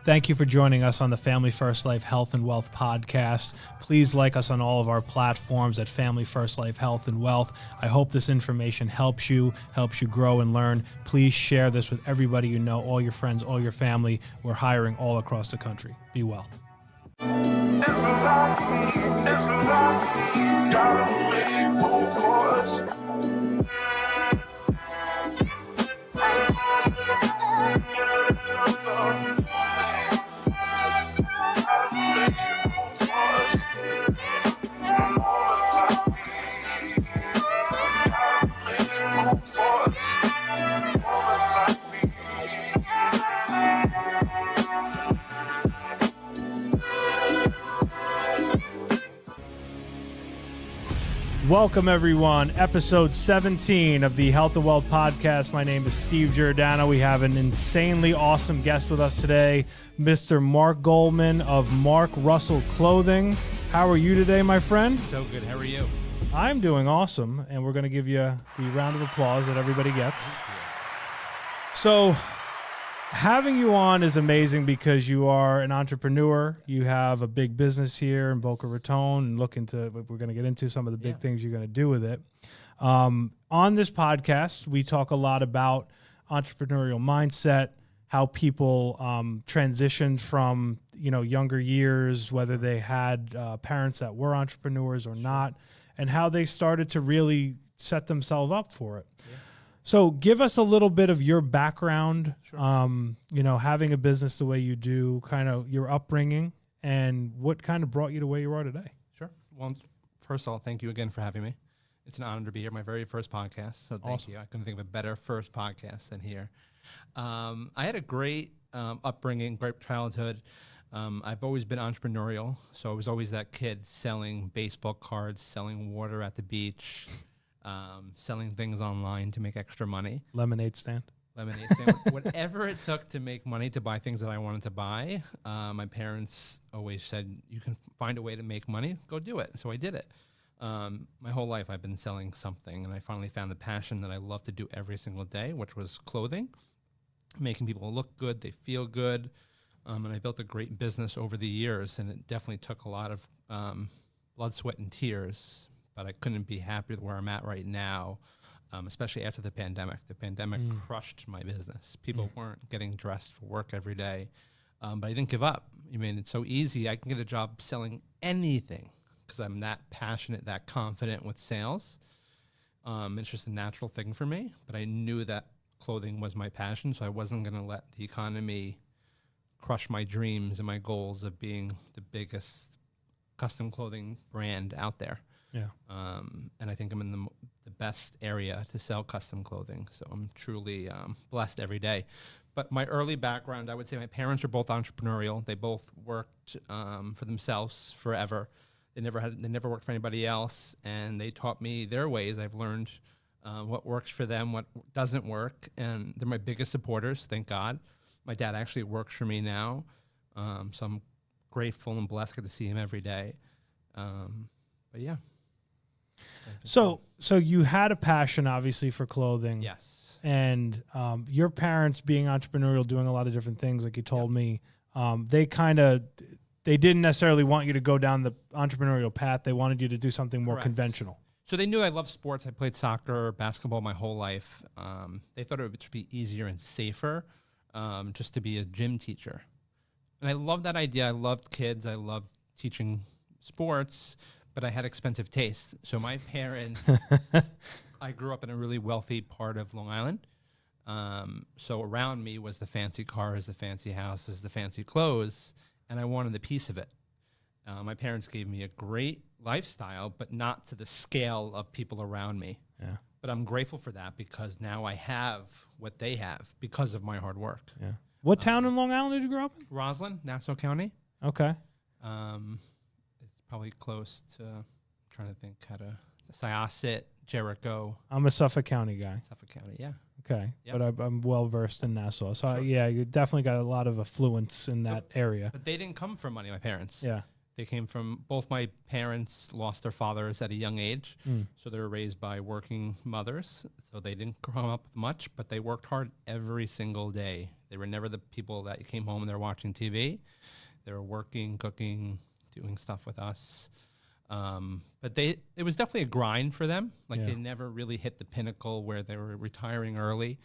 Thank you for joining us on the Family First Life Health and Wealth podcast. Please like us on all of our platforms at Family First Life Health and Wealth. I hope this information helps you grow and learn. Please share this with everybody you know, all your friends, all your family. We're hiring all across the country. Be well. Welcome, everyone. Episode 17 of the Health and Wealth Podcast. My name is Steve Giordano. We have an insanely awesome guest with us today, Mr. Mark Goldman of Mark Russell Clothing. How are you today, my friend? So good. How are you? I'm doing awesome, and we're going to give you the round of applause that everybody gets. So, having you on is amazing because you are an entrepreneur. You have a big business here in Boca Raton, and we're going to get into some of the big things you're going to do with it. On this podcast, we talk a lot about entrepreneurial mindset, how people transition from younger years, whether they had parents that were entrepreneurs or not, and how they started to really set themselves up for it. Yeah. So give us a little bit of your background, having a business the way you do, kind of your upbringing, and what kind of brought you to where you are today. Sure. Well, first of all, thank you again for having me. It's an honor to be here, my very first podcast, so thank you. I couldn't think of a better first podcast than here. I had a great upbringing, great childhood. I've always been entrepreneurial, so I was always that kid selling baseball cards, selling water at the beach, selling things online to make extra money. Lemonade stand, whatever it took to make money to buy things that I wanted to buy. My parents always said, you can find a way to make money, go do it. So I did it. My whole life I've been selling something, and I finally found the passion that I love to do every single day, which was clothing, making people look good, they feel good. And I built a great business over the years, and it definitely took a lot of blood, sweat, and tears. But I couldn't be happier where I'm at right now, especially after the pandemic. The pandemic crushed my business. People weren't getting dressed for work every day, but I didn't give up. I mean, it's so easy. I can get a job selling anything because I'm that passionate, that confident with sales. It's just a natural thing for me, but I knew that clothing was my passion, so I wasn't going to let the economy crush my dreams and my goals of being the biggest custom clothing brand out there. Yeah. And I think I'm in the best area to sell custom clothing. So I'm truly blessed every day. But my early background, I would say my parents are both entrepreneurial. They both worked for themselves forever. They never worked for anybody else, and they taught me their ways. I've learned what works for them, what doesn't work, and they're my biggest supporters, thank God. My dad actually works for me now, so I'm grateful and blessed to see him every day. But yeah. So you had a passion, obviously, for clothing. Yes. And your parents, being entrepreneurial, doing a lot of different things, like you told me, they didn't necessarily want you to go down the entrepreneurial path. They wanted you to do something more conventional. So they knew I loved sports. I played soccer, basketball my whole life. They thought it would be easier and safer just to be a gym teacher. And I loved that idea. I loved kids. I loved teaching sports. But I had expensive tastes. So my parents, I grew up in a really wealthy part of Long Island. So around me was the fancy cars, the fancy houses, the fancy clothes, and I wanted a piece of it. My parents gave me a great lifestyle, but not to the scale of people around me. Yeah. But I'm grateful for that because now I have what they have because of my hard work. Yeah. What town in Long Island did you grow up in? Roslyn, Nassau County. Okay. It's probably close to, I'm trying to think how to, Syosset, Jericho. I'm a Suffolk County guy. Suffolk County, yeah. Okay. Yep. But I'm well versed in Nassau. So Sure. yeah, you definitely got a lot of affluence in that area. But they didn't come from money, my parents. Yeah. They came from, both my parents lost their fathers at a young age. So they were raised by working mothers. So they didn't grow up with much, but they worked hard every single day. They were never the people that came home and they're watching TV. They were working, cooking, doing stuff with us. But it was definitely a grind for them. Like they never really hit the pinnacle where they were retiring early.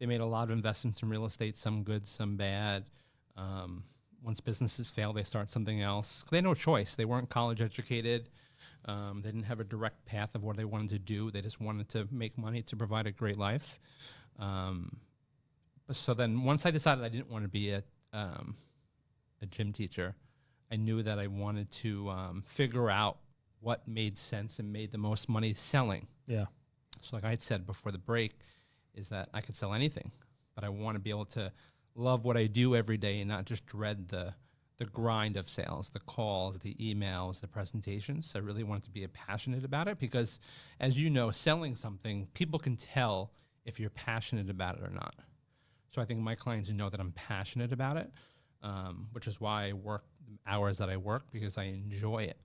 They made a lot of investments in real estate, some good, some bad. Once businesses fail, they start something else. They had no choice. They weren't college educated. They didn't have a direct path of what they wanted to do. They just wanted to make money to provide a great life. So then once I decided I didn't want to be a gym teacher, I knew that I wanted to figure out what made sense and made the most money selling. Yeah. So like I had said before the break, is that I could sell anything, but I want to be able to love what I do every day and not just dread the grind of sales, the calls, the emails, the presentations. I really wanted to be passionate about it because, as you know, selling something, people can tell if you're passionate about it or not. So I think my clients know that I'm passionate about it, which is why I work the hours that I work, because I enjoy it.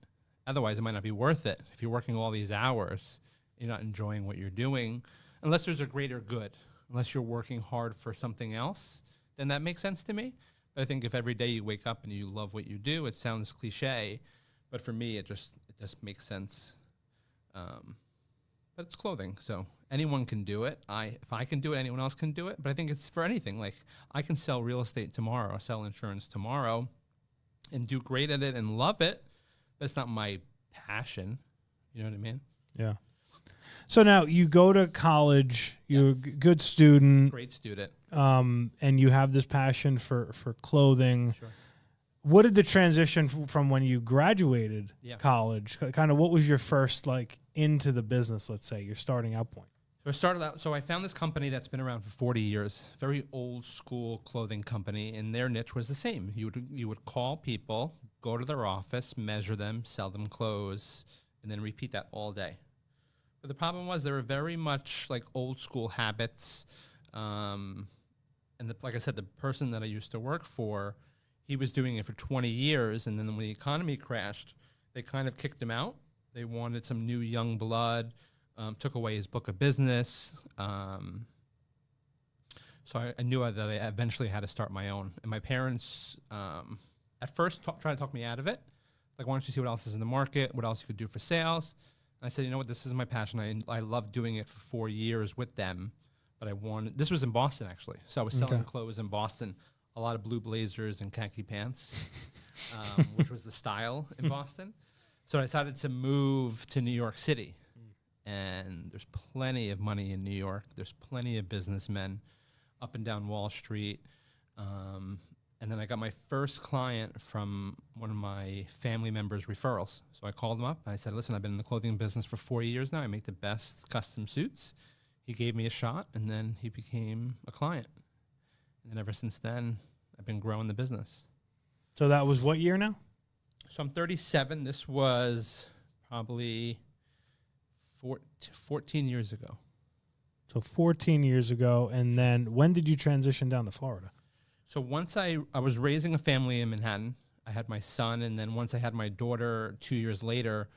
Otherwise, it might not be worth it. If you're working all these hours, you're not enjoying what you're doing, unless there's a greater good, unless you're working hard for something else, then that makes sense to me. But I think if every day you wake up and you love what you do, it sounds cliche, but for me, it just makes sense. But it's clothing, so anyone can do it. If I can do it, anyone else can do it. But I think it's for anything. Like I can sell real estate tomorrow, sell insurance tomorrow, and do great at it and love it. But it's not my passion. You know what I mean? Yeah. So now you go to college, you're a good student. Great student. And you have this passion for clothing. Sure. What did the transition from when you graduated college, kind of what was your first like into the business, let's say, your starting out point? So I started out, so I found this company that's been around for 40 years, very old school clothing company, and their niche was the same. You would call people, go to their office, measure them, sell them clothes, and then repeat that all day. But the problem was they were very much like old school habits. Like I said, the person that I used to work for, he was doing it for 20 years, and then when the economy crashed, they kind of kicked him out. They wanted some new young blood, took away his book of business. So I knew that I eventually had to start my own. And my parents, at first, tried to talk me out of it. Like, why don't you see what else is in the market, what else you could do for sales? And I said, you know what, this is my passion. I love doing it for 4 years with them. But this was in Boston, actually. So I was selling clothes in Boston, a lot of blue blazers and khaki pants, which was the style in Boston. So I decided to move to New York City. And there's plenty of money in New York. There's plenty of businessmen up and down Wall Street. And then I got my first client from one of my family members' referrals. So I called him up. And I said, listen, I've been in the clothing business for 4 years now. I make the best custom suits. He gave me a shot, and then he became a client. And then ever since then, I've been growing the business. So that was what year now? So I'm 37. This was probably 14 years ago. So 14 years ago. And then when did you transition down to Florida? So once I was raising a family in Manhattan, I had my son, and then once I had my daughter 2 years later,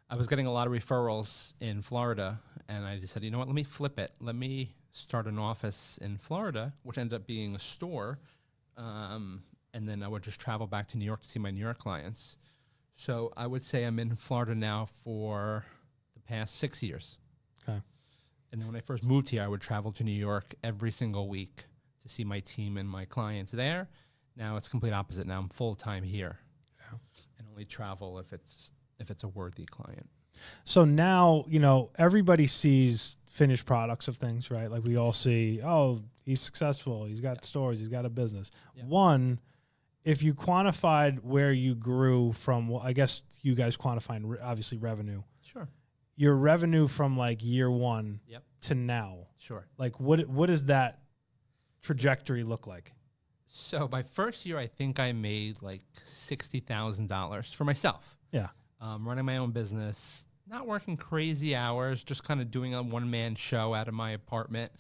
I was getting a lot of referrals in Florida, and I just said, you know what, let me flip it. Let me start an office in Florida, which ended up being a store, and then I would just travel back to New York to see my New York clients. So I would say I'm in Florida now for the past 6 years. Okay. And then when I first moved here, I would travel to New York every single week to see my team and my clients there. Now it's complete opposite. Now I'm full-time here and only travel if it's a worthy client. So now, you know, everybody sees finished products of things, right? Like we all see, oh, he's successful. He's got stores. He's got a business. Yeah. One, if you quantified where you grew from, well, I guess you guys quantifying obviously revenue. Sure. Your revenue from like year one to now. Sure. Like what does that trajectory look like? So my first year, I think I made like $60,000 for myself. Yeah. Running my own business, not working crazy hours, just kind of doing a one-man show out of my apartment.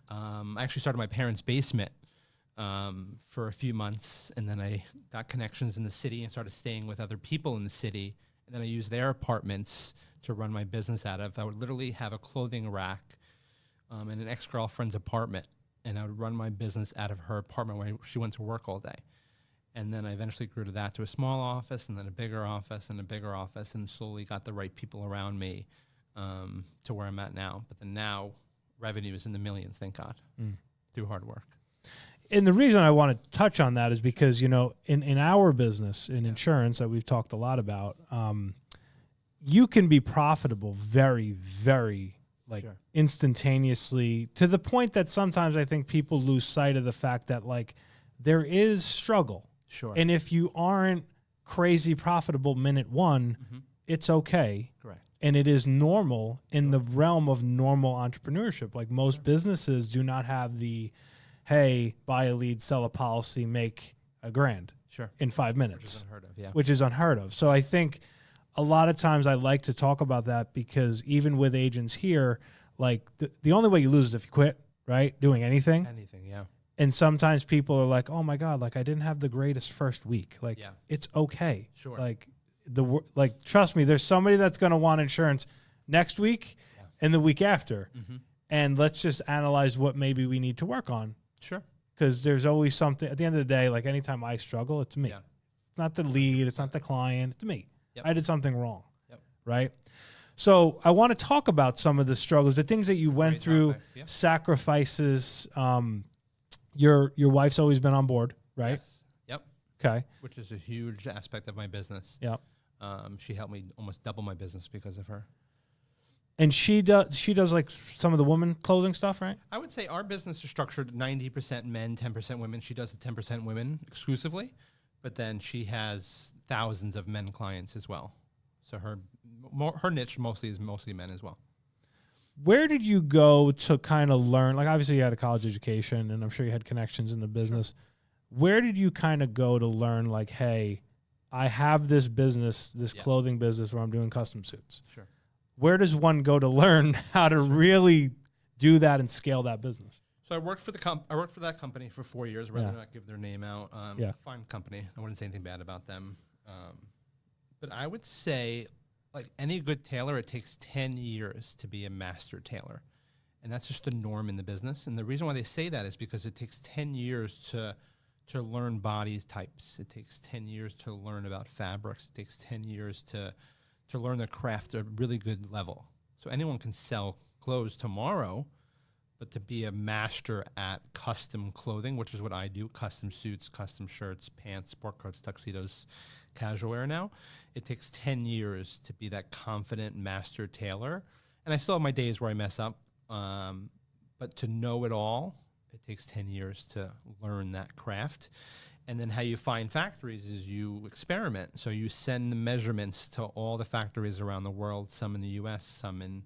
I actually started my parents' basement for a few months, and then I got connections in the city and started staying with other people in the city, and then I used their apartments to run my business out of. I would literally have a clothing rack in an ex-girlfriend's apartment, and I would run my business out of her apartment where she went to work all day. And then I eventually grew to that, to a small office, and then a bigger office, and a bigger office, and slowly got the right people around me to where I'm at now. But then now revenue is in the millions, thank God, through hard work. And the reason I want to touch on that is because, you know, in our business, in insurance that we've talked a lot about, you can be profitable very, very instantaneously, to the point that sometimes I think people lose sight of the fact that like there is struggle. Sure. And if you aren't crazy profitable minute one, it's okay. Correct. And it is normal in the realm of normal entrepreneurship. Like most businesses do not have the, hey, buy a lead, sell a policy, make $1,000 in 5 minutes. Which is unheard of, yeah. Which is unheard of. So I think a lot of times I like to talk about that because even with agents here, like the only way you lose is if you quit, right? Doing anything. Anything, yeah. And sometimes people are like, oh my God, like I didn't have the greatest first week. Like it's okay. Sure. Like trust me, there's somebody that's going to want insurance next week and the week after. And let's just analyze what maybe we need to work on. Sure. Because there's always something at the end of the day, like anytime I struggle, it's me. It's not the lead. It's not the client. It's me. I did something wrong. Right. So I want to talk about some of the struggles, the things that you went through, sacrifices. Your wife's always been on board, right? Yes. Yep. Okay. Which is a huge aspect of my business. Yep. She helped me almost double my business because of her. And she does like some of the women clothing stuff, right? I would say our business is structured 90% men, 10% women. She does the 10% women exclusively, but then she has thousands of men clients as well. So her niche is mostly men as well. Where did you go to kind of learn? Like obviously you had a college education and I'm sure you had connections in the business. Sure. Where did you kind of go to learn like, hey, I have this business, this clothing business where I'm doing custom suits. Sure. Where does one go to learn how to really do that and scale that business? So I worked for that company for 4 years, rather not give their name out. Fine company. I wouldn't say anything bad about them. But I would say, like any good tailor, it takes 10 years to be a master tailor. And that's just the norm in the business. And the reason why they say that is because it takes 10 years to learn body types. It takes 10 years to learn about fabrics. It takes 10 years to learn the craft at a really good level. So anyone can sell clothes tomorrow, but to be a master at custom clothing, which is what I do, custom suits, custom shirts, pants, sport coats, tuxedos, casual wear now, it takes 10 years to be that confident master tailor. And I still have my days where I mess up, but to know it all, it takes 10 years to learn that craft. And then how you find factories is you experiment. So you send the measurements to all the factories around the world, some in the US, some in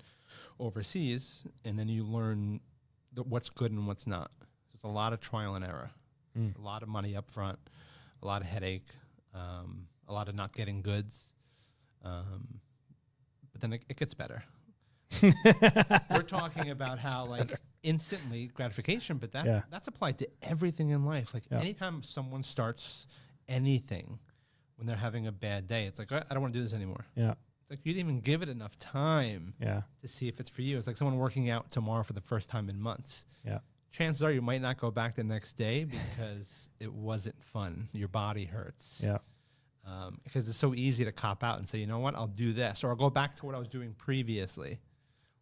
overseas, and then you learn what's good and what's not. There's a lot of trial and error, a lot of money up front, a lot of headache, a lot of not getting goods. But then it gets better. We're talking about how like instantly gratification, but that's applied to everything in life. Like anytime someone starts anything when they're having a bad day, it's like, I don't want to do this anymore. Yeah. It's like you didn't even give it enough time to see if it's for you. It's like someone working out tomorrow for the first time in months. Yeah. Chances are you might not go back the next day because it wasn't fun. Your body hurts. Yeah. Because it's so easy to cop out and say, you know what, I'll do this, or I'll go back to what I was doing previously,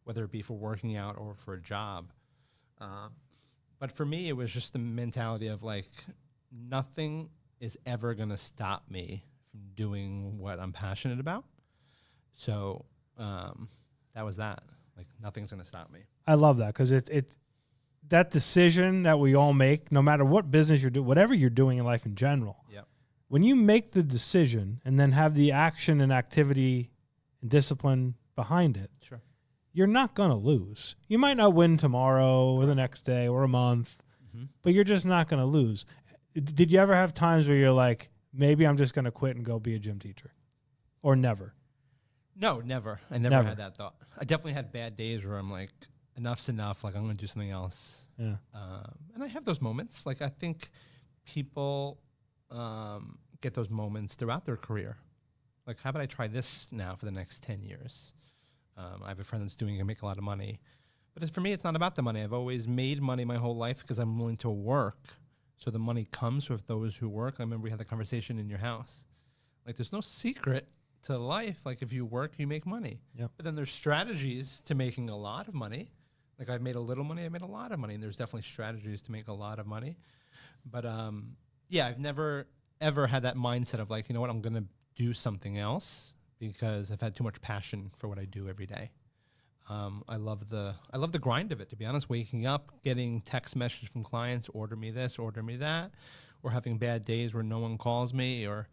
whether it be for working out or for a job. But for me, it was just the mentality of like, nothing is ever going to stop me from doing what I'm passionate about. So that was that. Like, nothing's going to stop me. I love that because that decision that we all make, no matter what business you're doing, whatever you're doing in life in general, when you make the decision and then have the action and activity and discipline behind it, you're not going to lose. You might not win tomorrow or the next day or a month, but you're just not going to lose. Did you ever have times where you're like, maybe I'm just going to quit and go be a gym teacher? Or never? No, never. I never had that thought. I definitely had bad days where I'm like, enough's enough. Like, I'm going to do something else. Yeah. And I have those moments. Like, I think people get those moments throughout their career. Like, how about I try this now for the next 10 years? I have a friend that's doing it and make a lot of money. But for me, it's not about the money. I've always made money my whole life because I'm willing to work. So the money comes with those who work. I remember we had the conversation in your house. Like, there's no secret to life. Like, if you work, you make money. Yep. But then there's strategies to making a lot of money. Like, I've made a little money, I've made a lot of money. And there's definitely strategies to make a lot of money. But yeah, I've never, ever had that mindset of like, you know what, I'm going to do something else because I've had too much passion for what I do every day. I love the grind of it, to be honest. Waking up, getting text messages from clients, order me this, order me that, or having bad days where no one calls me or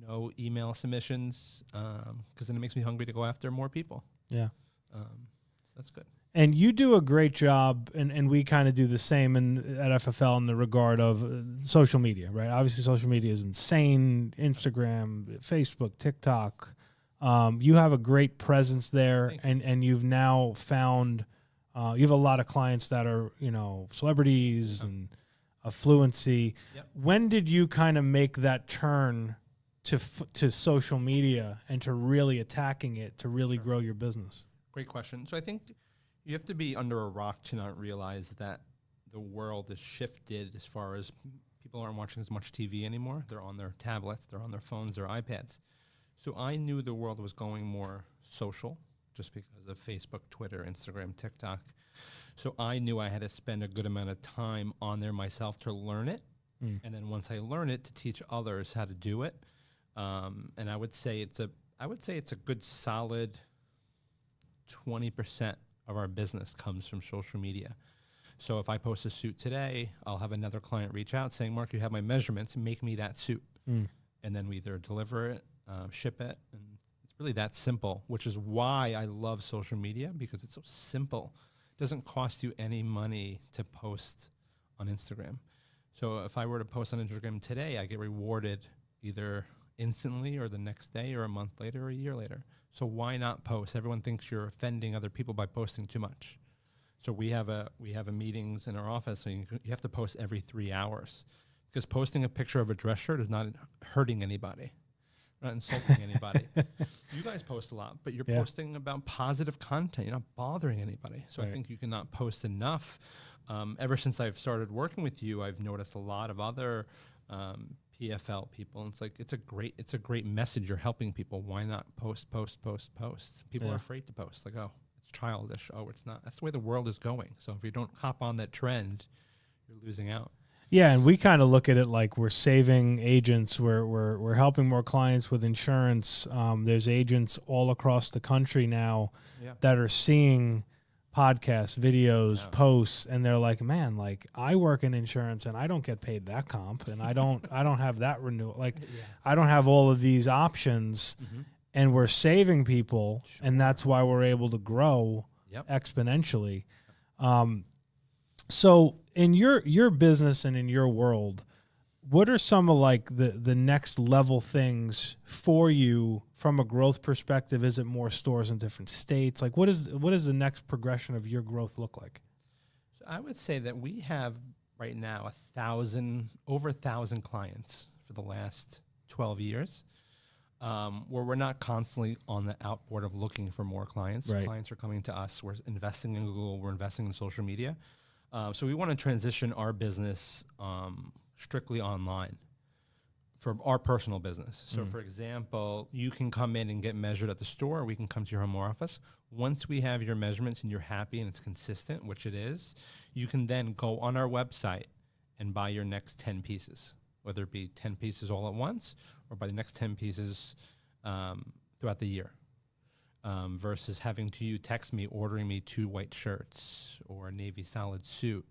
no email submissions, because then it makes me hungry to go after more people. Yeah. So that's good. And you do a great job, and we kind of do the same at FFL in the regard of social media, right? Obviously, social media is insane. Instagram, Facebook, TikTok. You have a great presence there, and you've now found you have a lot of clients that are, celebrities and affluency. Yep. When did you kind of make that turn to social media and to really attacking it to really grow your business? Great question. So I think you have to be under a rock to not realize that the world has shifted as far as people aren't watching as much TV anymore. They're on their tablets, they're on their phones, their iPads. So I knew the world was going more social just because of Facebook, Twitter, Instagram, TikTok. So I knew I had to spend a good amount of time on there myself to learn it. And then once I learn it, to teach others how to do it. And I would say it's a good solid 20% of our business comes from social media. So if I post a suit today, I'll have another client reach out saying, Mark, you have my measurements, make me that suit. And then we either deliver it, ship it, and it's really that simple, which is why I love social media, because it's so simple. It doesn't cost you any money to post on Instagram. So if I were to post on Instagram today, I get rewarded either instantly or the next day or a month later or a year later. So why not post? Everyone thinks you're offending other people by posting too much. So we have a meetings in our office, so you have to post every 3 hours, because posting a picture of a dress shirt is not hurting anybody. Not insulting anybody. You guys post a lot, but you're posting about positive content. You're not bothering anybody. So I think you cannot post enough. Ever since I've started working with you, I've noticed a lot of other PFL people. And it's like, it's a great message. You're helping people. Why not post? People are afraid to post. Like, oh, it's childish. Oh, it's not. That's the way the world is going. So if you don't hop on that trend, you're losing out. Yeah, and we kind of look at it like we're saving agents. We're helping more clients with insurance. There's agents all across the country now that are seeing podcasts, videos, posts, and they're like, man, like I work in insurance and I don't get paid that comp, and I don't have that renewal. Like I don't have all of these options, and we're saving people, and that's why we're able to grow exponentially. So in your business and in your world, what are some of like the next level things for you from a growth perspective? Is it more stores in different states? Like what is the next progression of your growth look like? So I would say that we have right now over 1,000 clients for the last 12 years, where we're not constantly on the outboard of looking for more clients. Right. Clients are coming to us. We're investing in Google. We're investing in social media. So we want to transition our business strictly online for our personal business. So for example, you can come in and get measured at the store, or we can come to your home office. Once we have your measurements and you're happy and it's consistent, which it is, you can then go on our website and buy your next 10 pieces, whether it be 10 pieces all at once or buy the next 10 pieces throughout the year. Versus having you text me, ordering me 2 white shirts or a navy solid suit,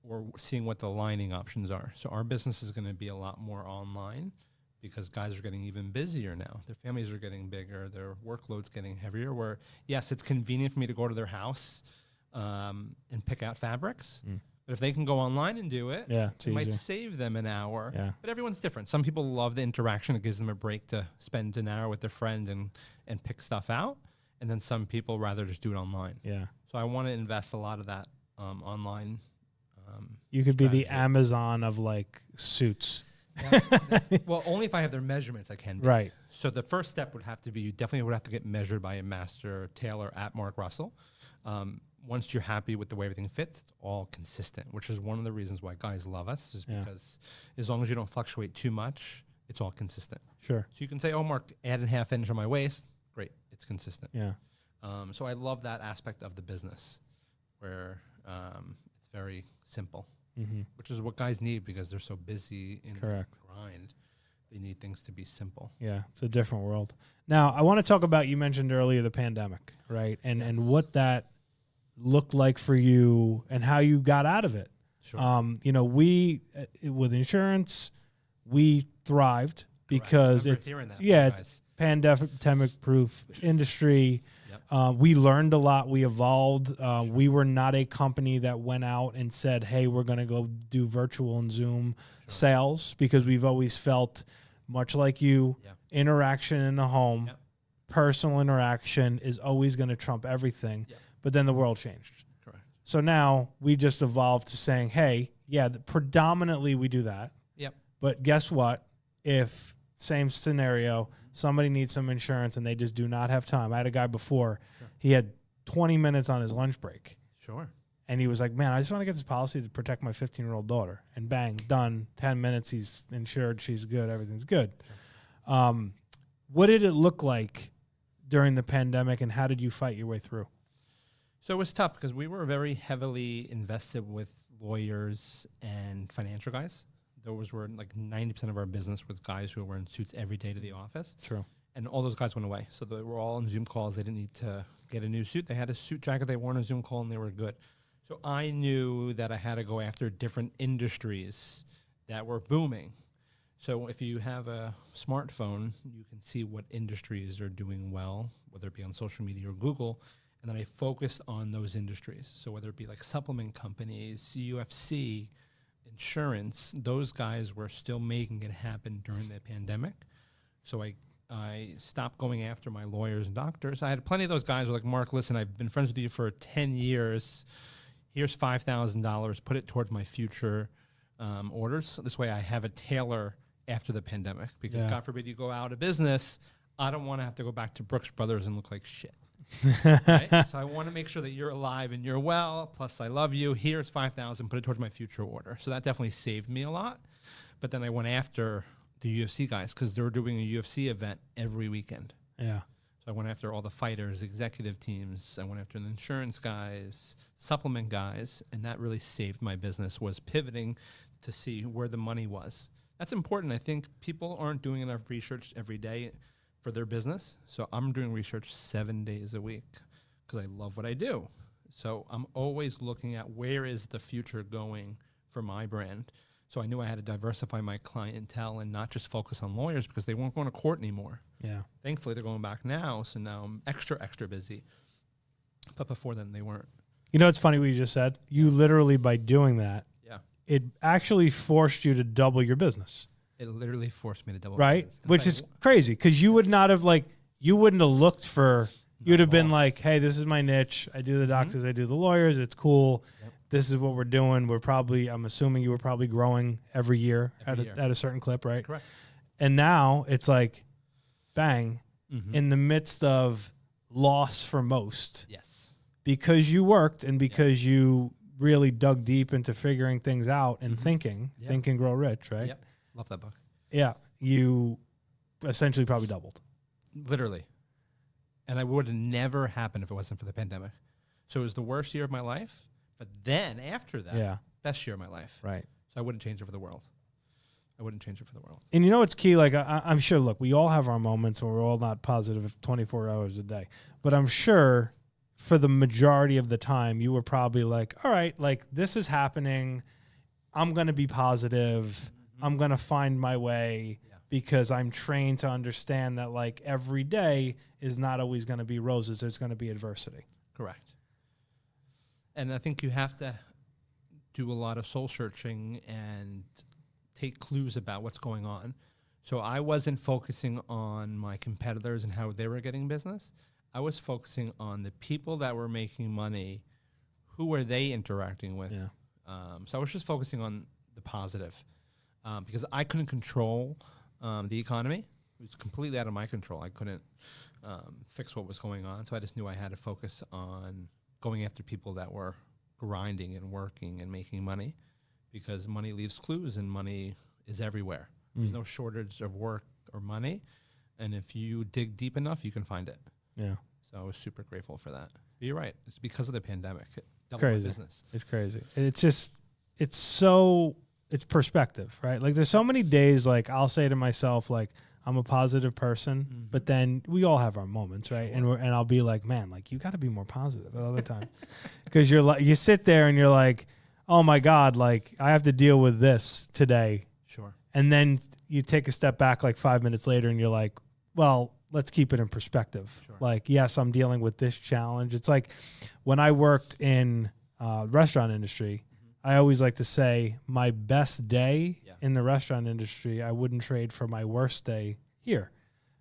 or seeing what the lining options are. So our business is going to be a lot more online, because guys are getting even busier now. Their families are getting bigger. Their workload's getting heavier, where, yes, it's convenient for me to go to their house and pick out fabrics. But if they can go online and do it, it might save them an hour. Yeah. But everyone's different. Some people love the interaction. It gives them a break to spend an hour with their friend and pick stuff out. And then some people rather just do it online. Yeah. So So I want to invest a lot of that online. You could be the strategy. Amazon of like suits. Well, only if I have their measurements, I can be. Right. So the first step would have to be, you definitely would have to get measured by a master tailor at Mark Russell. Once you're happy with the way everything fits, it's all consistent, which is one of the reasons why guys love us, is because as long as you don't fluctuate too much, it's all consistent. Sure. So you can say, oh, Mark, add a half inch on my waist. Great. It's consistent. Yeah. So I love that aspect of the business where it's very simple, which is what guys need because they're so busy in the grind. They need things to be simple. Yeah, it's a different world. Now, I want to talk about, you mentioned earlier the pandemic, right? And what that looked like for you and how you got out of it. Sure. You know, we, with insurance, we thrived because it's, it's pandemic-proof industry. We learned a lot. We evolved. We were not a company that went out and said, hey, we're going to go do virtual and Zoom sales, because we've always felt, much like you, interaction in the home, personal interaction is always going to trump everything. But then the world changed. Correct. So now we just evolved to saying, hey, predominantly we do that. But guess what? If, same scenario, somebody needs some insurance and they just do not have time. I had a guy before, he had 20 minutes on his lunch break. And he was like, man, I just want to get this policy to protect my 15-year-old daughter. And bang, done. 10 minutes, he's insured, she's good, everything's good. What did it look like during the pandemic, and how did you fight your way through? So it was tough because we were very heavily invested with lawyers and financial guys. Those were like 90% of our business with guys who were in suits every day to the office. True. And all those guys went away. So they were all on Zoom calls. They didn't need to get a new suit. They had a suit jacket. They wore on a Zoom call and they were good. So I knew that I had to go after different industries that were booming. So if you have a smartphone, you can see what industries are doing well, whether it be on social media or Google. And then I focused on those industries. So whether it be like supplement companies, UFC, insurance, those guys were still making it happen during the pandemic. So I stopped going after my lawyers and doctors. I had plenty of those guys who were like, Mark, listen, I've been friends with you for 10 years. Here's $5,000. Put it towards my future orders. This way I have a tailor after the pandemic, because God forbid you go out of business. I don't want to have to go back to Brooks Brothers and look like shit. Right? So I want to make sure that you're alive and you're well. Plus, I love you. Here's $5,000. Put it towards my future order. So that definitely saved me a lot. But then I went after the UFC guys because they were doing a UFC event every weekend. Yeah. So I went after all the fighters, executive teams. I went after the insurance guys, supplement guys, and that really saved my business, was pivoting to see where the money was. That's important. I think people aren't doing enough research every day for their business. So I'm doing research 7 days a week because I love what I do. So I'm always looking at where is the future going for my brand. So I knew I had to diversify my clientele and not just focus on lawyers because they weren't going to court anymore. Yeah. Thankfully, they're going back now. So now I'm extra busy. But before then, they weren't. You know, it's funny what you just said. You literally, by doing that, it actually forced you to double your business. It literally forced me to double. Right? Which is crazy, because you would not have, like, you wouldn't have looked for, you'd have been like, hey, this is my niche. I do the doctors, I do the lawyers. It's cool. This is what we're doing. We're probably, I'm assuming you were probably growing every year at a certain clip, right? Correct. And now it's like, bang, in the midst of loss for most. Yes. Because you worked and because you really dug deep into figuring things out and thinking, Think and Grow Rich, right? Yep. Love that book. Yeah. You essentially probably doubled. Literally. And it would have never happened if it wasn't for the pandemic. So it was the worst year of my life. But then after that, best year of my life. Right. So I wouldn't change it for the world. I wouldn't change it for the world. And you know what's key? Like, I'm sure, look, we all have our moments where we're all not positive 24 hours a day. But I'm sure for the majority of the time, you were probably like, all right, like, this is happening. I'm going to be positive. I'm going to find my way because I'm trained to understand that, like, every day is not always going to be roses. There's going to be adversity. Correct. And I think you have to do a lot of soul searching and take clues about what's going on. So I wasn't focusing on my competitors and how they were getting business. I was focusing on the people that were making money. Who were they interacting with? Yeah. So I was just focusing on the positive because I couldn't control the economy. It was completely out of my control. I couldn't fix what was going on. So I just knew I had to focus on going after people that were grinding and working and making money, because money leaves clues and money is everywhere. There's no shortage of work or money. And if you dig deep enough, you can find it. Yeah. So I was super grateful for that. But you're right. It's because of the pandemic. It doubled my Crazy. business. It's crazy. It's perspective, right? Like there's so many days, like I'll say to myself, like, I'm a positive person, but then we all have our moments, right? Sure. And I'll be like, man, like you got to be more positive at other times, because you're like, you sit there and you're like, oh my God, like I have to deal with this today. Sure. And then you take a step back like 5 minutes later and you're like, well, let's keep it in perspective. Sure. Like, yes, I'm dealing with this challenge. It's like when I worked in restaurant industry, I always like to say my best day in the restaurant industry, I wouldn't trade for my worst day here,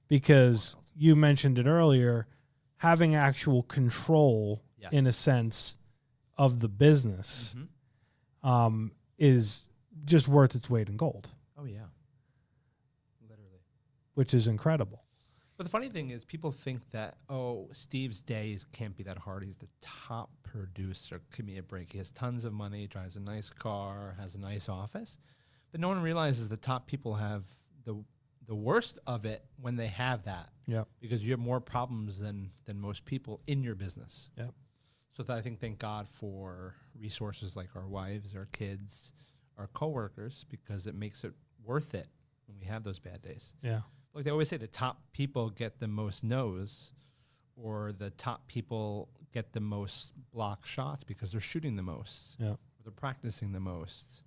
because you mentioned it earlier, having actual control in a sense of the business is just worth its weight in gold. Oh, yeah. Literally. Which is incredible. But the funny thing is people think that, oh, Steve's days can't be that hard. He's the top producer. Give me a break. He has tons of money, drives a nice car, has a nice office. But no one realizes the top people have the worst of it when they have that. Yeah. Because you have more problems than most people in your business. Yeah. So I think, thank God for resources like our wives, our kids, our coworkers, because it makes it worth it when we have those bad days. Yeah. Like they always say, the top people get the most no's, or the top people get the most block shots because they're shooting the most. Yeah. Or they're practicing the most.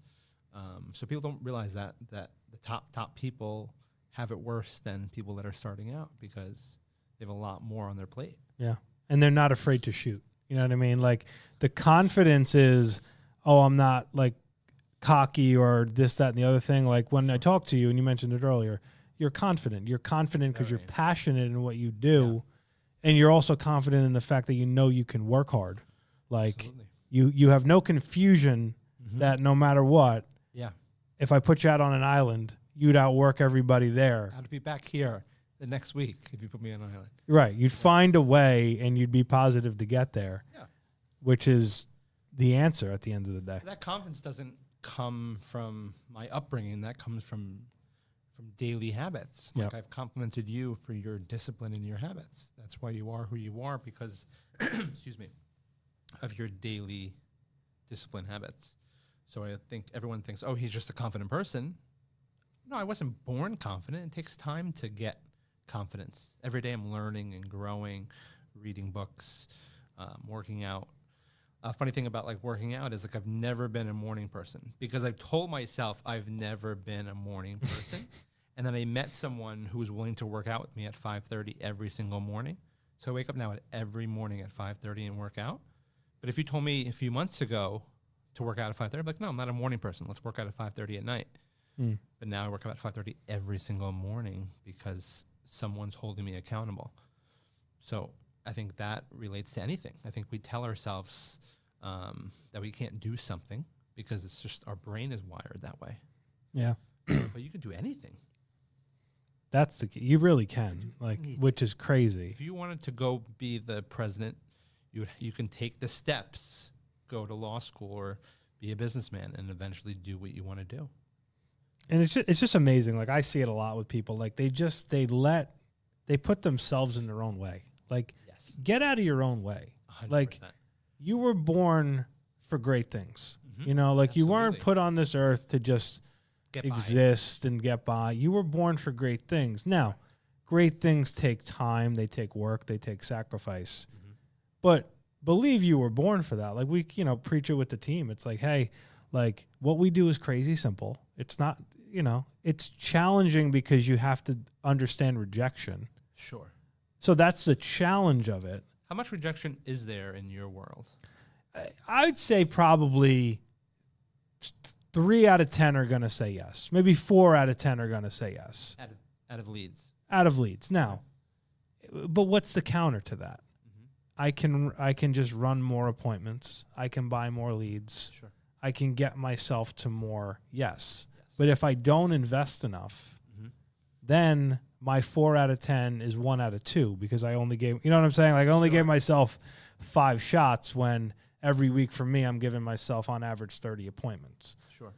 So people don't realize that the top people have it worse than people that are starting out, because they have a lot more on their plate. Yeah. And they're not afraid to shoot. You know what I mean? Like the confidence is, oh, I'm not like cocky or this, that, and the other thing. Like when I talk to you, and you mentioned it earlier, you're confident. You're confident because you're passionate in what you do. Yeah. And you're also confident in the fact that you know you can work hard. Like you have no confusion that no matter what, if I put you out on an island, you'd outwork everybody there. I'd be back here the next week if you put me on an island. Right. You'd find a way and you'd be positive to get there, which is the answer at the end of the day. That confidence doesn't come from my upbringing. That comes from daily habits. Like I've complimented you for your discipline and your habits. That's why you are who you are, because, excuse me, of your daily discipline habits. So I think everyone thinks, oh, he's just a confident person. No, I wasn't born confident. It takes time to get confidence. Every day I'm learning and growing, reading books, working out. A funny thing about like working out is like I've never been a morning person, because I've told myself I've never been a morning person. And then I met someone who was willing to work out with me at 5:30 every single morning. So I wake up now every morning at 5:30 and work out. But if you told me a few months ago to work out at 5:30, I'm like, no, I'm not a morning person. Let's work out at 5:30 at night. But now I work out at 5:30 every single morning because someone's holding me accountable. So I think that relates to anything. I think we tell ourselves that we can't do something because it's just our brain is wired that way. Yeah. But you can do anything. That's the key. You really can, like, which is crazy. If you wanted to go be the president, you can take the steps, go to law school or be a businessman, and eventually do what you want to do. And it's just amazing. Like I see it a lot with people. Like they put themselves in their own way. Like get out of your own way. 100%. Like you were born for great things. You know, like you weren't put on this earth to just exist and get by. You were born for great things. Now, great things take time. They take work. They take sacrifice. But believe you were born for that. Like we, preach it with the team. It's like, hey, like what we do is crazy simple. It's not, it's challenging because you have to understand rejection. Sure. So that's the challenge of it. How much rejection is there in your world? I'd say probably 3 out of 10 are going to say yes. Maybe 4 out of 10 are going to say yes. Out of leads. Out of leads. Now, But what's the counter to that? I can just run more appointments. I can buy more leads. Sure. I can get myself to more. Yes. But if I don't invest enough, then my 4 out of 10 is 1 out of 2 because I only gave, you know what I'm saying? Like I only gave myself 5 shots when every week for me, I'm giving myself on average 30 appointments. Sure.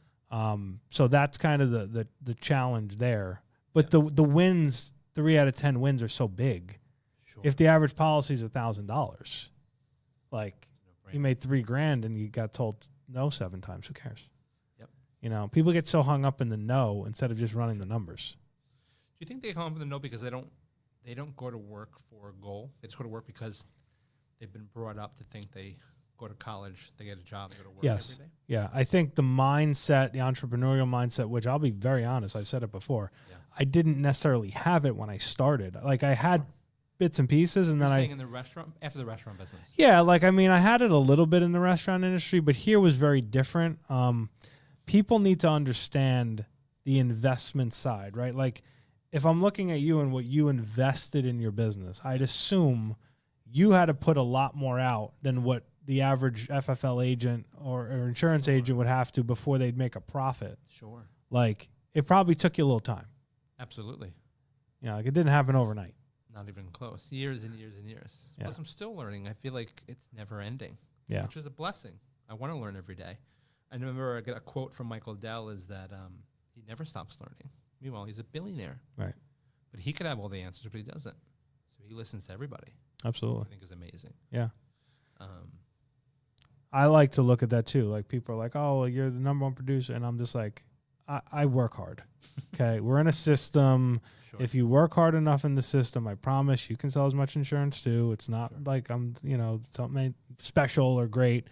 So that's kind of the challenge there. But the wins, 3 out of 10 wins are so big. Sure. If the average policy is $1,000, like you made $3,000 and you got told no 7 times, who cares? Yep. You know, people get so hung up in the no instead of just running the numbers. Do you think they come up with the no because they don't go to work for a goal? They just go to work because they've been brought up to think they go to college, they get a job, they go to work every day? Yeah. I think the mindset, the entrepreneurial mindset, which I'll be very honest, I've said it before, I didn't necessarily have it when I started. Like I had bits and pieces, and You're then saying in the restaurant, after the restaurant business. Yeah, like I mean, I had it a little bit in the restaurant industry, but here was very different. People need to understand the investment side, right? Like if I'm looking at you and what you invested in your business, I'd assume you had to put a lot more out than what the average FFL agent or insurance agent would have to before they'd make a profit. Sure. Like it probably took you a little time. Absolutely. You know, like it didn't happen overnight. Not even close. Years and years and years. Yeah. Plus, I'm still learning. I feel like it's never ending. Yeah. Which is a blessing. I want to learn every day. I remember I got a quote from Michael Dell is that he never stops learning. Meanwhile, he's a billionaire. Right. But he could have all the answers, but he doesn't. So he listens to everybody. Absolutely. I think is amazing. Yeah. I like to look at that too. Like people are like, oh, well, you're the number 1 producer. And I'm just like, I work hard. Okay. We're in a system. Sure. If you work hard enough in the system, I promise you can sell as much insurance too. It's not like I'm, something special or great,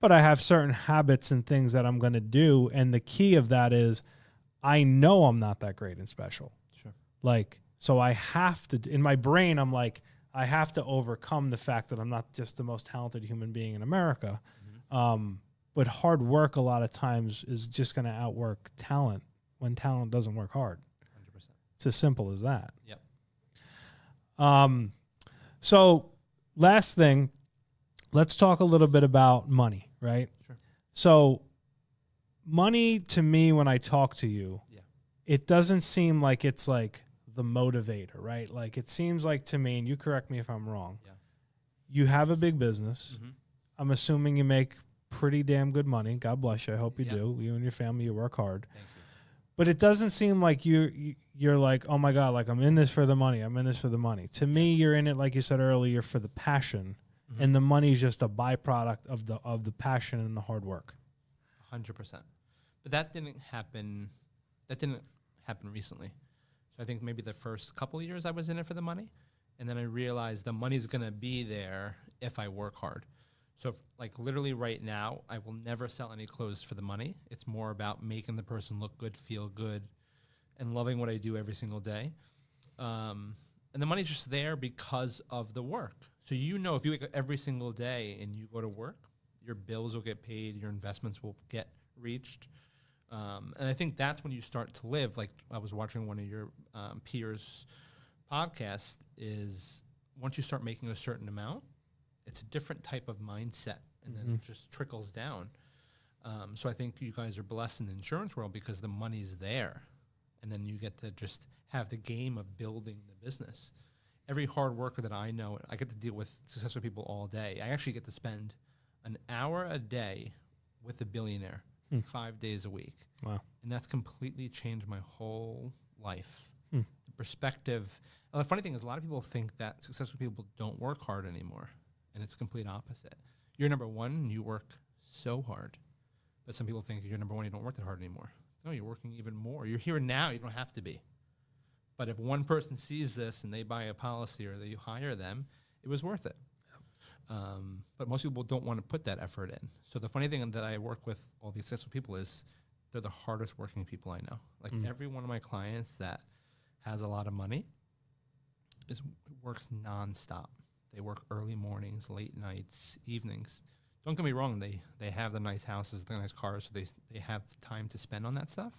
but I have certain habits and things that I'm going to do. And the key of that is I know I'm not that great and special. Sure. Like, so I have to, in my brain, I'm like, I have to overcome the fact that I'm not just the most talented human being in America. But hard work a lot of times is just going to outwork talent when talent doesn't work hard. 100%. It's as simple as that. Yep. So last thing, let's talk a little bit about money, right? Sure. So money to me, when I talk to you, it doesn't seem like it's like the motivator, right? Like it seems like to me, and you correct me if I'm wrong, you have a big business. I'm assuming you make pretty damn good money. God bless you. I hope you do. You and your family, you work hard. Thank you. But it doesn't seem like you're like, oh my God, like I'm in this for the money. I'm in this for the money. To me, you're in it, like you said earlier, for the passion, and the money is just a byproduct of the passion and the hard work. 100%. But that didn't happen. That didn't happen recently. So I think maybe the first couple of years I was in it for the money, and then I realized the money's gonna be there if I work hard. So if, like literally right now, I will never sell any clothes for the money. It's more about making the person look good, feel good, and loving what I do every single day. And the money's just there because of the work. So if you wake up every single day and you go to work, your bills will get paid, your investments will get reached. And I think that's when you start to live. Like I was watching one of your peers' podcasts, is once you start making a certain amount, it's a different type of mindset, and then it just trickles down. So I think you guys are blessed in the insurance world because the money's there, and then you get to just have the game of building the business. Every hard worker that I know, I get to deal with successful people all day. I actually get to spend an hour a day with a billionaire, 5 days a week. Wow. And that's completely changed my whole life. The perspective. And the funny thing is a lot of people think that successful people don't work hard anymore. And it's the complete opposite. You're number 1, you work so hard. But some people think you're number 1, you don't work that hard anymore. No, you're working even more. You're here now, you don't have to be. But if one person sees this and they buy a policy or they hire them, it was worth it. But most people don't want to put that effort in. So the funny thing that I work with all these successful people is they're the hardest working people I know. Like every one of my clients that has a lot of money works nonstop. They work early mornings, late nights, evenings. Don't get me wrong, they have the nice houses, the nice cars, so they have time to spend on that stuff,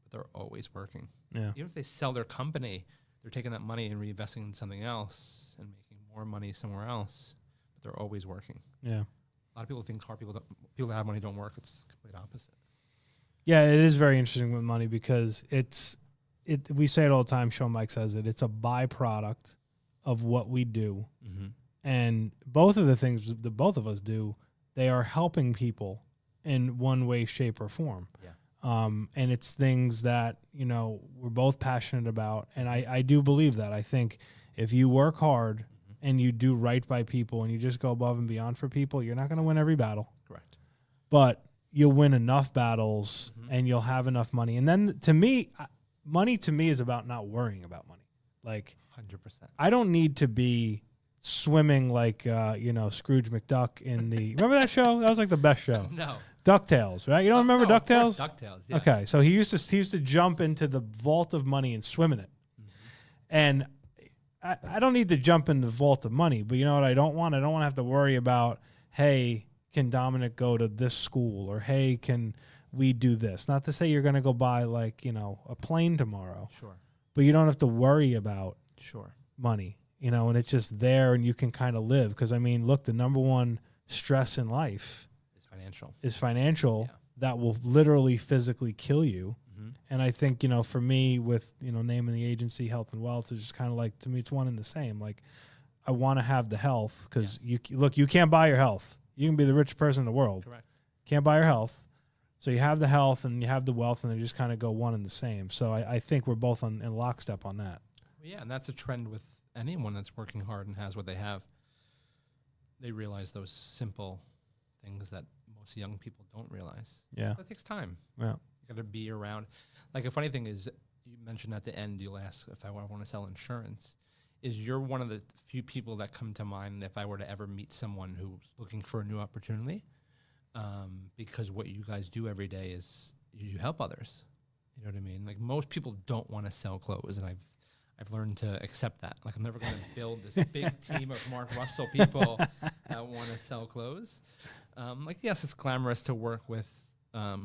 but they're always working. Yeah. Even if they sell their company, they're taking that money and reinvesting in something else and making more money somewhere else, but they're always working. Yeah. A lot of people think people that have money don't work. It's the complete opposite. Yeah, it is very interesting with money because we say it all the time, Sean Mike says it, it's a byproduct of what we do. Mm-hmm. And both of the things that both of us do, they are helping people in one way, shape, or form. Yeah. And it's things that, we're both passionate about. And I do believe that. I think if you work hard and you do right by people and you just go above and beyond for people, you're not going to win every battle. Correct. But you'll win enough battles and you'll have enough money. And then to me, money to me is about not worrying about money. Like 100%. I don't need to be swimming like, Scrooge McDuck in the, remember that show? That was like the best show. No. DuckTales, right? You don't remember no, DuckTales? DuckTales, yes. Okay, so he used to jump into the vault of money and swim in it. And I don't need to jump in the vault of money, but you know what I don't want? I don't want to have to worry about, hey, can Dominic go to this school? Or, hey, can we do this? Not to say you're going to go buy like, a plane tomorrow. Sure. But you don't have to worry about Sure. money, and it's just there and you can kind of live. Because, look, the number one stress in life is financial. Yeah. That will literally physically kill you. Mm-hmm. And I think, for me with, naming the agency Health and Wealth is just kind of like, to me, it's one and the same. Like I want to have the health because you can't buy your health. You can be the richest person in the world. Correct. Can't buy your health. So you have the health and you have the wealth and they just kind of go one and the same. So I think we're both in lockstep on that. Well, yeah. And that's a trend with anyone that's working hard and has what they have. They realize those simple things that most young people don't realize. Yeah. That takes time. Yeah. You got to be around. Like a funny thing is, you mentioned at the end, you'll ask if I want to sell insurance. Is you're one of the few people that come to mind if I were to ever meet someone who's looking for a new opportunity, because what you guys do every day is you help others. You know what I mean? Like most people don't want to sell clothes, and I've learned to accept that. Like I'm never going to build this big team of Mark Russell people that want to sell clothes. Yes, it's glamorous to work with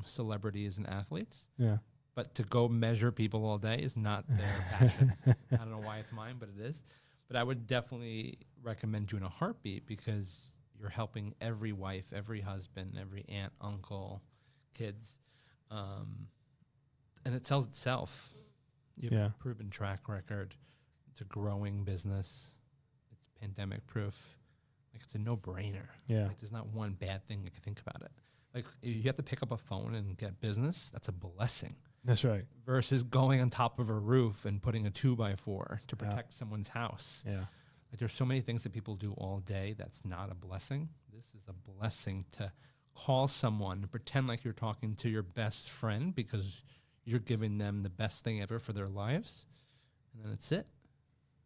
celebrities and athletes. Yeah. But to go measure people all day is not their passion. I don't know why it's mine, but it is. But I would definitely recommend you in a heartbeat because you're helping every wife, every husband, every aunt, uncle, kids. And it sells itself. You have a proven track record. It's a growing business. It's pandemic proof. Like it's a no-brainer. Yeah. Like there's not one bad thing you can think about it. Like you have to pick up a phone and get business. That's a blessing. That's right. Versus going on top of a roof and putting a 2x4 to protect someone's house. Yeah. Like there's so many things that people do all day that's not a blessing. This is a blessing to call someone and pretend like you're talking to your best friend because you're giving them the best thing ever for their lives. And then it's it.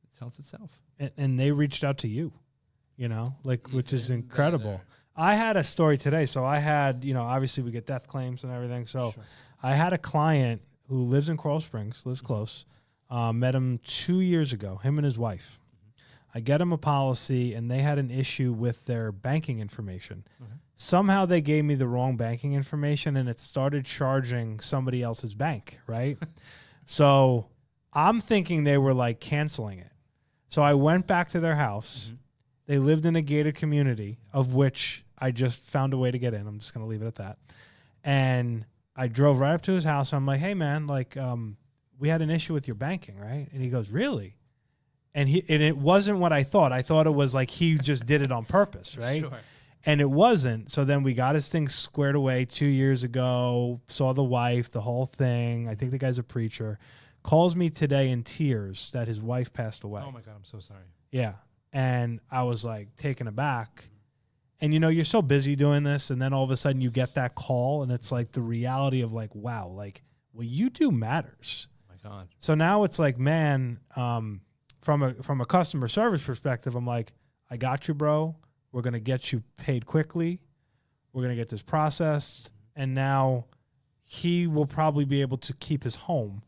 It sells itself. And they reached out to you, which is incredible. I had a story today. So I had, obviously we get death claims and everything. So I had a client who lives in Coral Springs, lives close, met him 2 years ago, him and his wife. I get him a policy and they had an issue with their banking information. Okay. Somehow they gave me the wrong banking information and it started charging somebody else's bank, right? So I'm thinking they were like canceling it. So I went back to their house. They lived in a gated community of which I just found a way to get in. I'm just going to leave it at that. And I drove right up to his house. I'm like, hey, man, we had an issue with your banking, right? And he goes, really? And it wasn't what I thought. I thought it was like he just did it on purpose, right? Sure. And it wasn't. So then we got his thing squared away 2 years ago, saw the wife, the whole thing. I think the guy's a preacher. Calls me today in tears that his wife passed away. Oh, my God, I'm so sorry. Yeah. And I was like taken aback. And, you're so busy doing this. And then all of a sudden you get that call and it's like the reality of like, wow, like what you do matters. Oh my God. So now it's like, man, from a customer service perspective, I'm like, I got you, bro. We're going to get you paid quickly. We're going to get this processed. And now he will probably be able to keep his home.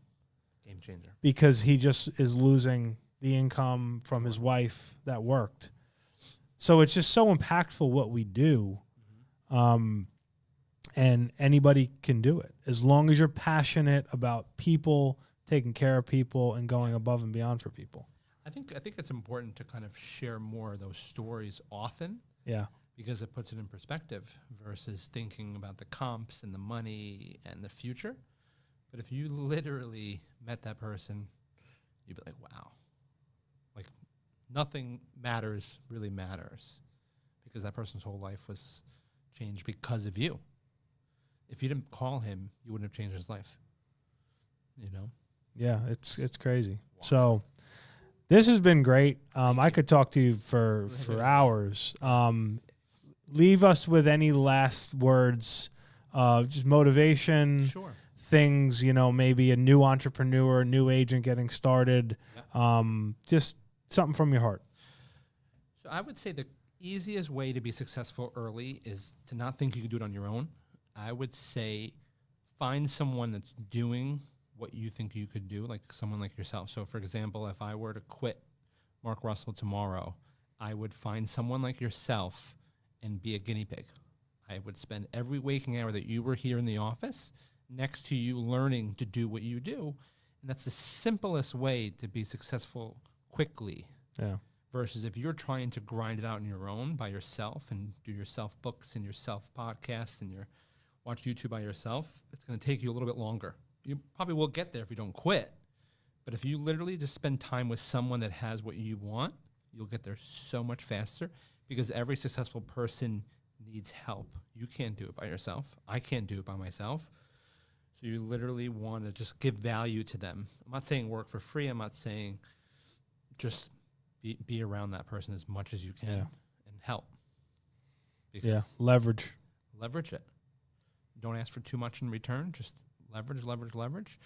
Game changer. Because he just is losing the income from his wife that worked. So it's just so impactful what we do. And anybody can do it. As long as you're passionate about people taking care of people and going above and beyond for people. I think it's important to kind of share more of those stories often. Yeah. Because it puts it in perspective versus thinking about the comps and the money and the future. But if you literally met that person, you'd be like, wow, like nothing really matters because that person's whole life was changed because of you. If you didn't call him, you wouldn't have changed his life. You know? Yeah, it's crazy. Wow. So this has been great. I could talk to you for hours. Leave us with any last words, just motivation, sure. Things, maybe a new entrepreneur, new agent getting started, just something from your heart. So I would say the easiest way to be successful early is to not think you can do it on your own. I would say find someone that's doing what you think you could do, like someone like yourself. So for example, if I were to quit Mark Russell tomorrow, I would find someone like yourself and be a guinea pig. I would spend every waking hour that you were here in the office next to you learning to do what you do. And that's the simplest way to be successful quickly. Yeah. Versus if you're trying to grind it out on your own by yourself and do your self books and your self podcasts and watch YouTube by yourself, it's going to take you a little bit longer. You probably will get there if you don't quit. But if you literally just spend time with someone that has what you want, you'll get there so much faster. Because every successful person needs help. You can't do it by yourself. I can't do it by myself. So you literally want to just give value to them. I'm not saying work for free. I'm not saying just be around that person as much as you can and help. Because leverage it. Don't ask for too much in return. Just leverage.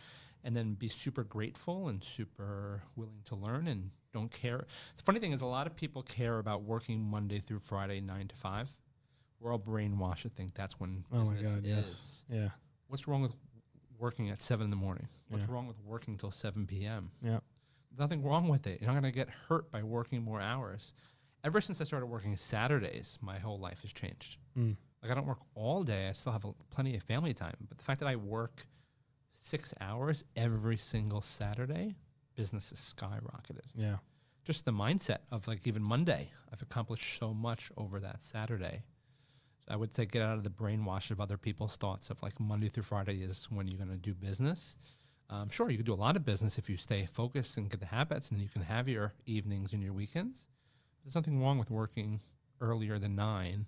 And then be super grateful and super willing to learn and don't care. The funny thing is a lot of people care about working Monday through Friday, 9 to 5. We're all brainwashed to think that's when business is. Yes. Yeah. What's wrong with working at 7 in the morning? What's wrong with working till 7 p.m.? Yeah. Nothing wrong with it. You're not going to get hurt by working more hours. Ever since I started working Saturdays, my whole life has changed. Like I don't work all day. I still have plenty of family time. But the fact that I work 6 hours every single Saturday, business is skyrocketed. Yeah. Just the mindset of like even Monday, I've accomplished so much over that Saturday. So I would say get out of the brainwash of other people's thoughts of like Monday through Friday is when you're going to do business. Sure, you could do a lot of business if you stay focused and get the habits, and then you can have your evenings and your weekends. There's nothing wrong with working earlier than 9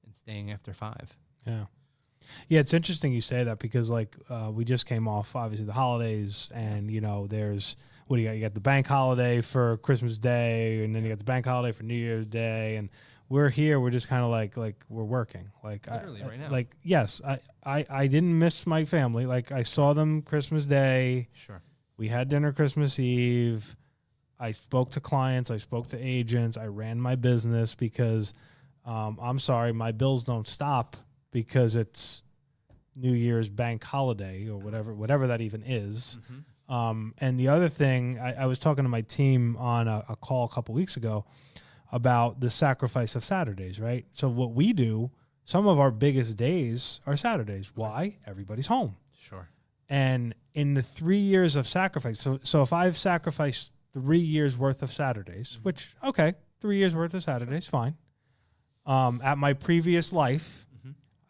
and staying after 5. Yeah. Yeah, it's interesting you say that because like we just came off obviously the holidays, and there's what do you got? You got the bank holiday for Christmas Day, and then you got the bank holiday for New Year's Day, and we're here. We're just kind of like we're working. Like literally right now. Like yes, I didn't miss my family. Like I saw them Christmas Day. Sure. We had dinner Christmas Eve. I spoke to clients. I spoke to agents. I ran my business because I'm sorry, my bills don't stop because it's New Year's bank holiday or whatever that even is. Mm-hmm. And the other thing, I was talking to my team on a call a couple weeks ago about the sacrifice of Saturdays, right? So what we do, some of our biggest days are Saturdays. Why? Everybody's home. Sure. And in the 3 years of sacrifice, so if I've sacrificed 3 years worth of Saturdays, which, okay, 3 years worth of Saturdays, fine. At my previous life,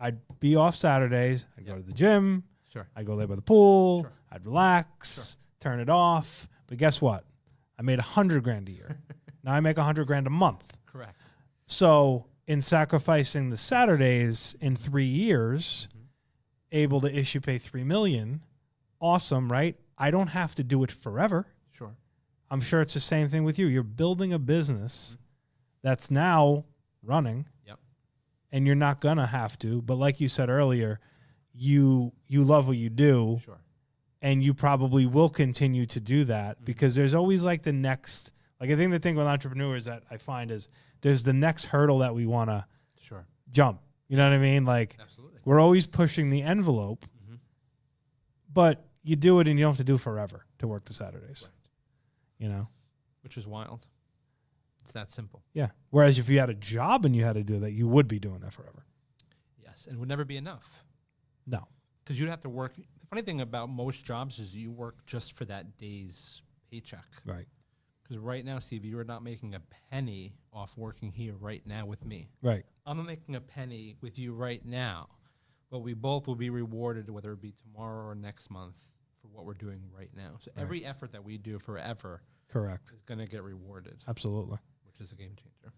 I'd be off Saturdays. I'd go to the gym. Sure. I'd go lay by the pool. Sure. I'd relax, turn it off. But guess what? I made $100,000 a year. Now I make $100,000 a month. Correct. So in sacrificing the Saturdays in 3 years, able to issue pay $3 million, awesome, right? I don't have to do it forever. Sure. I'm sure it's the same thing with you. You're building a business that's now running. Yep. And you're not gonna have to. But like you said earlier, you love what you do. Sure. And you probably will continue to do that because there's always like the next. Like I think the thing with entrepreneurs that I find is there's the next hurdle that we want to jump. You know what I mean? Like absolutely. We're always pushing the envelope, but you do it and you don't have to do it forever to work the Saturdays. Right. You know? Which is wild. It's that simple. Yeah. Whereas if you had a job and you had to do that, you would be doing that forever. Yes. And it would never be enough. No. Because you'd have to work The funny thing about most jobs is you work just for that day's paycheck. Right. Because right now, Steve, you are not making a penny off working here right now with me. Right. I'm not making a penny with you right now, but we both will be rewarded, whether it be tomorrow or next month, for what we're doing right now. So every effort that we do forever Correct. is going to get rewarded, Absolutely. which is a game changer.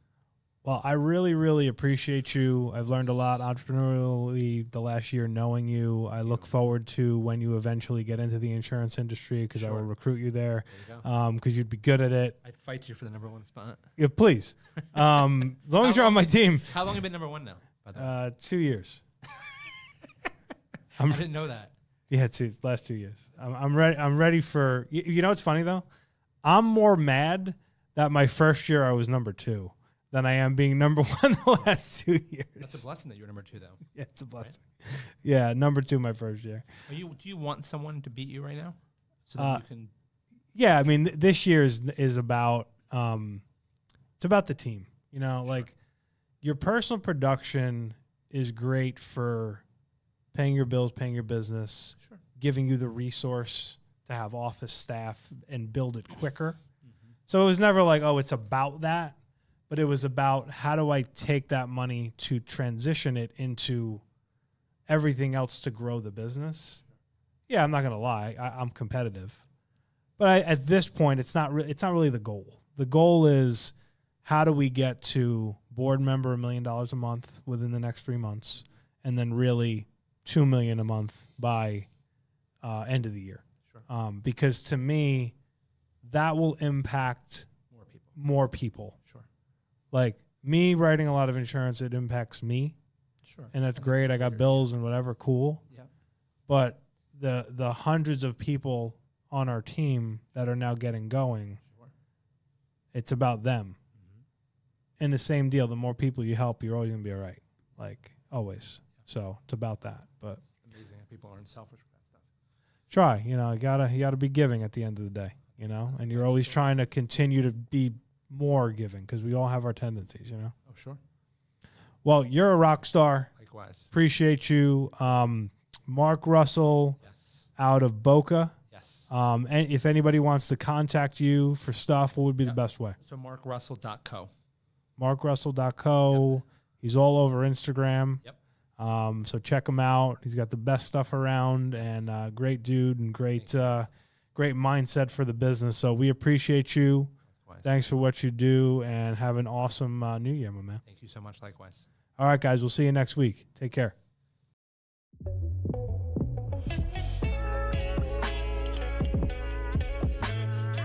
Well, I really, really appreciate you. I've learned a lot entrepreneurially the last year knowing you. I look forward to when you eventually get into the insurance industry because I will recruit you there because you'd be good at it. I'd fight you for the #1 spot. Yeah, please. As long as you're on my team. How long have you been #1 now, by the way? 2 years. I didn't know that. Yeah, last 2 years. I'm ready. I'm ready for. You know what's funny though? I'm more mad that my first year I was #2 than I am being #1 the last 2 years. That's a blessing that you're #2 though. Yeah, it's a blessing. Right? Yeah, #2 my first year. Do you want someone to beat you right now, so that you can? Yeah, I mean this year is about it's about the team. You know, like your personal production is great for paying your bills, paying your business, giving you the resource to have office staff and build it quicker. So it was never like, oh, it's about that, but it was about how do I take that money to transition it into everything else to grow the business. Yeah, I'm not going to lie. I'm competitive. But at this point, it's not really the goal. The goal is how do we get to board member $1 million a month within the next 3 months, and then really $2 million a month by end of the year. Sure. Because to me, that will impact more people. Sure. Like me writing a lot of insurance, it impacts me. Sure. And that's great. I got bills and whatever, cool. Yeah. But the hundreds of people on our team that are now getting going, it's about them. And the same deal, the more people you help, you're always going to be all right. Like always. So it's about that. But it's amazing how people aren't selfish with that stuff. Try, you gotta be giving at the end of the day, and you're always trying to continue to be more giving because we all have our tendencies, Oh, sure. Well, you're a rock star. Likewise. Appreciate you. Mark Russell out of Boca. Yes. And if anybody wants to contact you for stuff, what would be the best way? So markrussell.co. markrussell.co. Yep. He's all over Instagram. Yep. So check him out. He's got the best stuff around and great dude and great mindset for the business. So we appreciate you. Likewise. Thanks for what you do and have an awesome new year, my man. Thank you so much. Likewise. All right, guys. We'll see you next week. Take care.